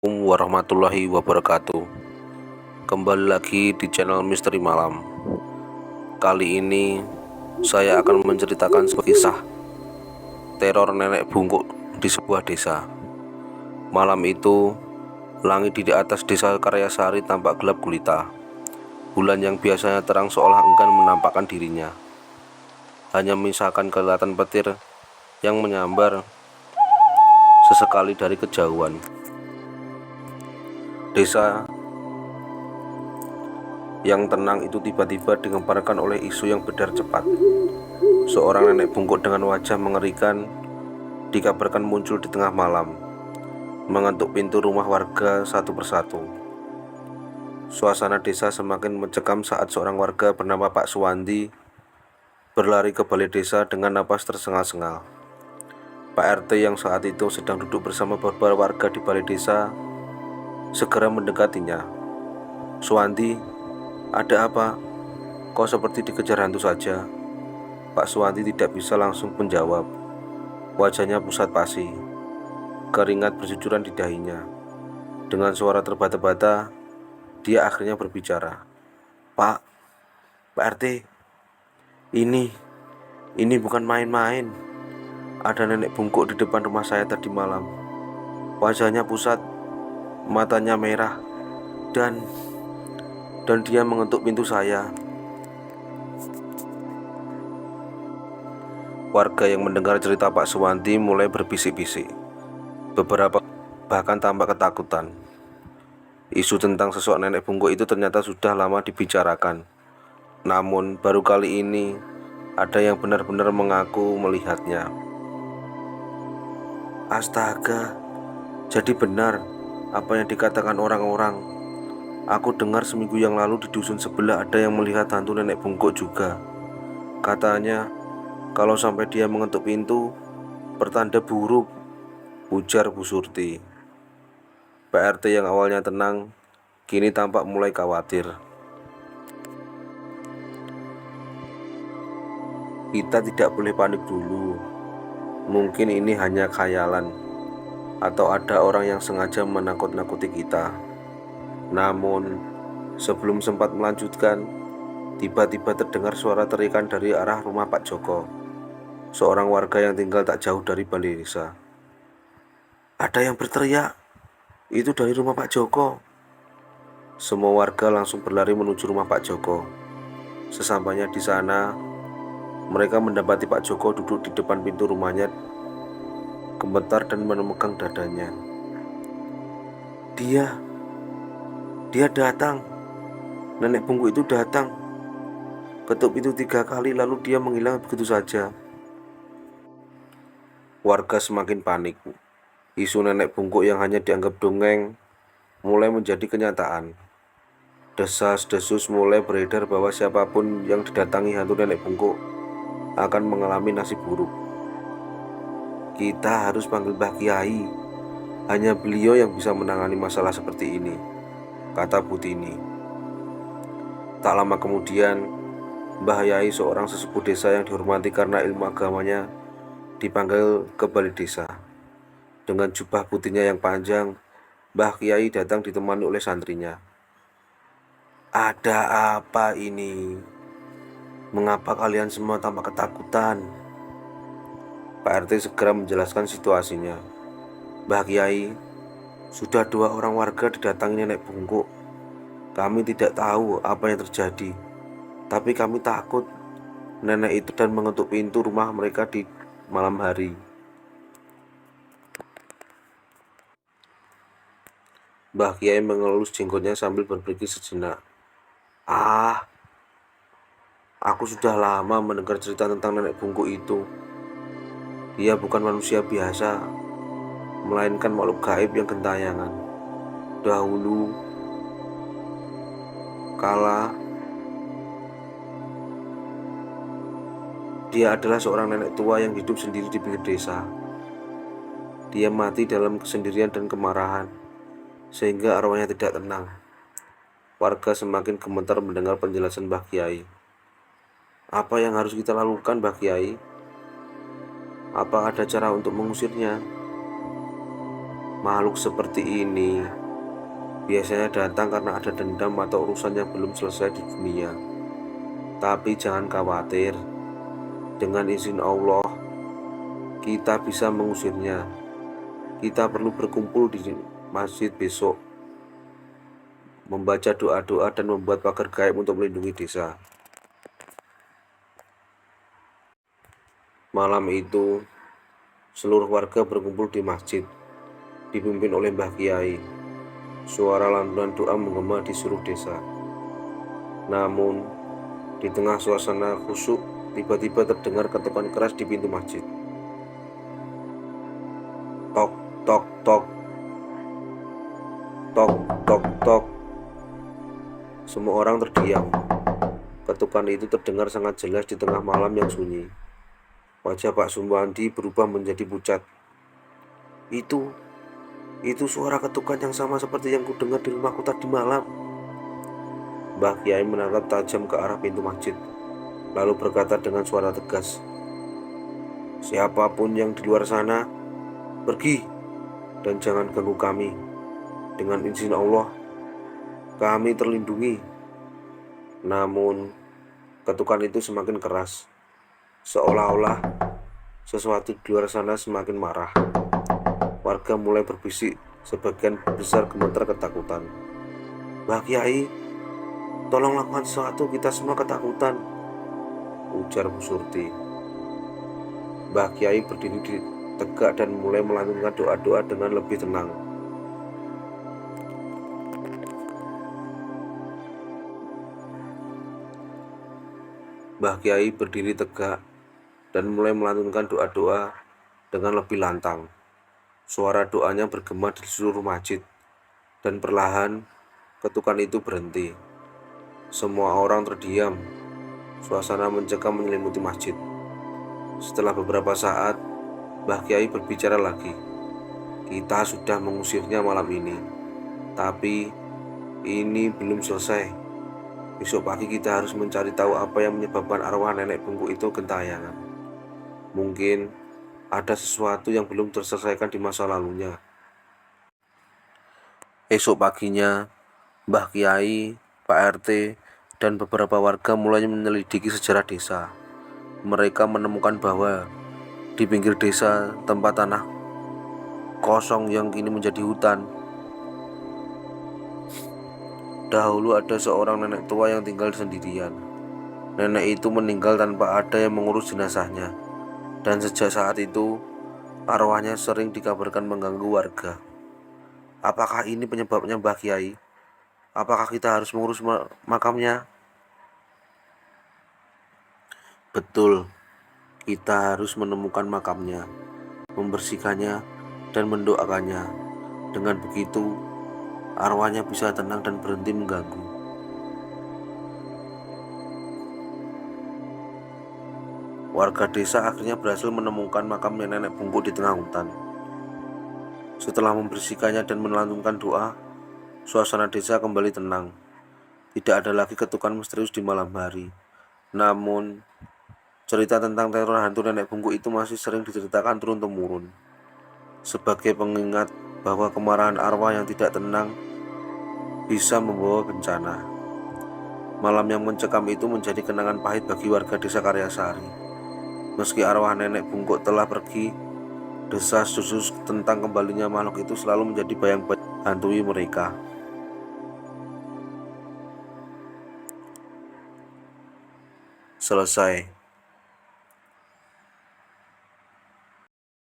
Assalamualaikum warahmatullahi wabarakatuh. Kembali lagi di channel Misteri Malam. Kali ini saya akan menceritakan sebuah kisah teror nenek bungkuk di sebuah desa. Malam itu, langit di atas desa Karyasari tampak gelap gulita. Bulan yang biasanya terang seolah enggan menampakkan dirinya. Hanya menyisakan kelihatan petir yang menyambar sesekali dari kejauhan. Desa yang tenang itu tiba-tiba digemparkan oleh isu yang bedar cepat. Seorang nenek bungkuk dengan wajah mengerikan dikabarkan muncul di tengah malam, mengetuk pintu rumah warga satu persatu. Suasana desa semakin mencekam saat seorang warga bernama Pak Suwandi berlari ke balai desa dengan napas tersengal-sengal. Pak RT yang saat itu sedang duduk bersama beberapa warga di balai desa segera mendekatinya. "Suwandi, ada apa? Kau seperti dikejar hantu saja." Pak Suwandi tidak bisa langsung menjawab. Wajahnya pusat pasi, keringat bercucuran di dahinya. Dengan suara terbata-bata, dia akhirnya berbicara. Pak RT, ini bukan main-main. Ada nenek bungkuk di depan rumah saya tadi malam. Wajahnya pusat, matanya merah, dan dia mengetuk pintu saya." Warga yang mendengar cerita Pak Suwandi mulai berbisik-bisik. Beberapa bahkan tampak ketakutan. Isu tentang sosok nenek bungkuk itu ternyata sudah lama dibicarakan. Namun baru kali ini ada yang benar-benar mengaku melihatnya. Astaga, jadi benar apa yang dikatakan orang-orang. Aku dengar seminggu yang lalu di dusun sebelah ada yang melihat hantu nenek bungkuk juga. Katanya kalau sampai dia mengetuk pintu, pertanda buruk, ujar Bu Surti. Pak RT yang awalnya tenang, kini tampak mulai khawatir. Kita tidak boleh panik dulu. Mungkin ini hanya khayalan, atau ada orang yang sengaja menakut-nakuti kita. Namun, sebelum sempat melanjutkan, tiba-tiba terdengar suara teriakan dari arah rumah Pak Joko, seorang warga yang tinggal tak jauh dari balai desa. Ada yang berteriak, itu dari rumah Pak Joko. Semua warga langsung berlari menuju rumah Pak Joko. Sesampainya di sana, mereka mendapati Pak Joko duduk di depan pintu rumahnya, gemetar dan memegang dadanya. Dia datang. Nenek bungkuk itu datang. Ketuk pintu 3 kali lalu dia menghilang begitu saja. Warga semakin panik. Isu nenek bungkuk yang hanya dianggap dongeng mulai menjadi kenyataan. Desas-desus mulai beredar bahwa siapapun yang didatangi hantu nenek bungkuk akan mengalami nasib buruk. Kita harus panggil Mbah Kiai. Hanya beliau yang bisa menangani masalah seperti ini, kata Butini. Tak lama kemudian, Mbah Yai, seorang sesepuh desa yang dihormati karena ilmu agamanya, dipanggil ke balai desa. Dengan jubah putihnya yang panjang, Mbah Kiai datang ditemani oleh santrinya. Ada apa ini? Mengapa kalian semua tampak ketakutan? Pak RT segera menjelaskan situasinya. Mbah Kiai, sudah 2 orang warga didatangi nenek bungkuk. Kami tidak tahu apa yang terjadi, tapi kami takut nenek itu dan mengetuk pintu rumah mereka di malam hari. Mbah Kiai mengelus jenggotnya sambil berpikir sejenak. Aku sudah lama mendengar cerita tentang nenek bungkuk itu. Dia bukan manusia biasa, melainkan makhluk gaib yang gentayangan. Dahulu kala dia adalah seorang nenek tua yang hidup sendiri di pinggir desa. Dia mati dalam kesendirian dan kemarahan, sehingga arwahnya tidak tenang. Warga semakin gemetar mendengar penjelasan Mbah Kiai. Apa yang harus kita lakukan, Mbah Kiai? Apa ada cara untuk mengusirnya? Makhluk seperti ini biasanya datang karena ada dendam atau urusan yang belum selesai di dunia. Tapi jangan khawatir, dengan izin Allah kita bisa mengusirnya. Kita perlu berkumpul di masjid besok, membaca doa-doa dan membuat pagar gaib untuk melindungi desa. Malam itu, seluruh warga berkumpul di masjid, dipimpin oleh Mbah Kiai. Suara lantunan doa menggema di seluruh desa. Namun, di tengah suasana khusyuk, tiba-tiba terdengar ketukan keras di pintu masjid. Tok, tok, tok. Tok, tok, tok. Semua orang terdiam. Ketukan itu terdengar sangat jelas di tengah malam yang sunyi. Wajah Pak Sumbandi berubah menjadi pucat. Itu suara ketukan yang sama seperti yang kudengar di rumahku tadi malam. Mbah Kiai menatap tajam ke arah pintu masjid, lalu berkata dengan suara tegas, "Siapapun yang di luar sana, pergi dan jangan ganggu kami. Dengan izin Allah, kami terlindungi." Namun, ketukan itu semakin keras, seolah-olah sesuatu di luar sana semakin marah. Warga mulai berbisik, sebagian besar gemetar ketakutan. "Mbah Kiai, tolong lakukan sesuatu, kita semua ketakutan," ujar Bu Surti. Mbah Kiai berdiri tegak dan mulai melantunkan doa-doa dengan lebih tenang. Mbah Kiai berdiri tegak dan mulai melantunkan doa-doa dengan lebih lantang. Suara doanya bergema di seluruh masjid, dan perlahan ketukan itu berhenti. Semua orang terdiam. Suasana mencekam menyelimuti masjid. Setelah beberapa saat, Mbah Kiai berbicara lagi. "Kita sudah mengusirnya malam ini, tapi ini belum selesai. Besok pagi kita harus mencari tahu apa yang menyebabkan arwah nenek bungkuk itu gentayangan. Mungkin ada sesuatu yang belum terselesaikan di masa lalunya." Esok paginya, Mbah Kiai, Pak RT, dan beberapa warga mulai menyelidiki sejarah desa. Mereka menemukan bahwa di pinggir desa, tempat tanah kosong yang kini menjadi hutan, dahulu ada seorang nenek tua yang tinggal sendirian. Nenek itu meninggal tanpa ada yang mengurus jenazahnya, dan sejak saat itu arwahnya sering dikabarkan mengganggu warga. Apakah ini penyebabnya, Mbah Kiai? Apakah kita harus mengurus makamnya? Betul, kita harus menemukan makamnya, membersihkannya, dan mendoakannya. Dengan begitu, arwahnya bisa tenang dan berhenti mengganggu. Warga desa akhirnya berhasil menemukan makam nenek bungkuk di tengah hutan. Setelah membersihkannya dan melantunkan doa, suasana desa kembali tenang. Tidak ada lagi ketukan misterius di malam hari. Namun, cerita tentang teror hantu nenek bungkuk itu masih sering diceritakan turun-temurun, sebagai pengingat bahwa kemarahan arwah yang tidak tenang bisa membawa bencana. Malam yang mencekam itu menjadi kenangan pahit bagi warga desa Karyasari. Meski arwah nenek bungkuk telah pergi, desas-desus tentang kembalinya makhluk itu selalu menjadi bayang-bayang hantui mereka. Selesai.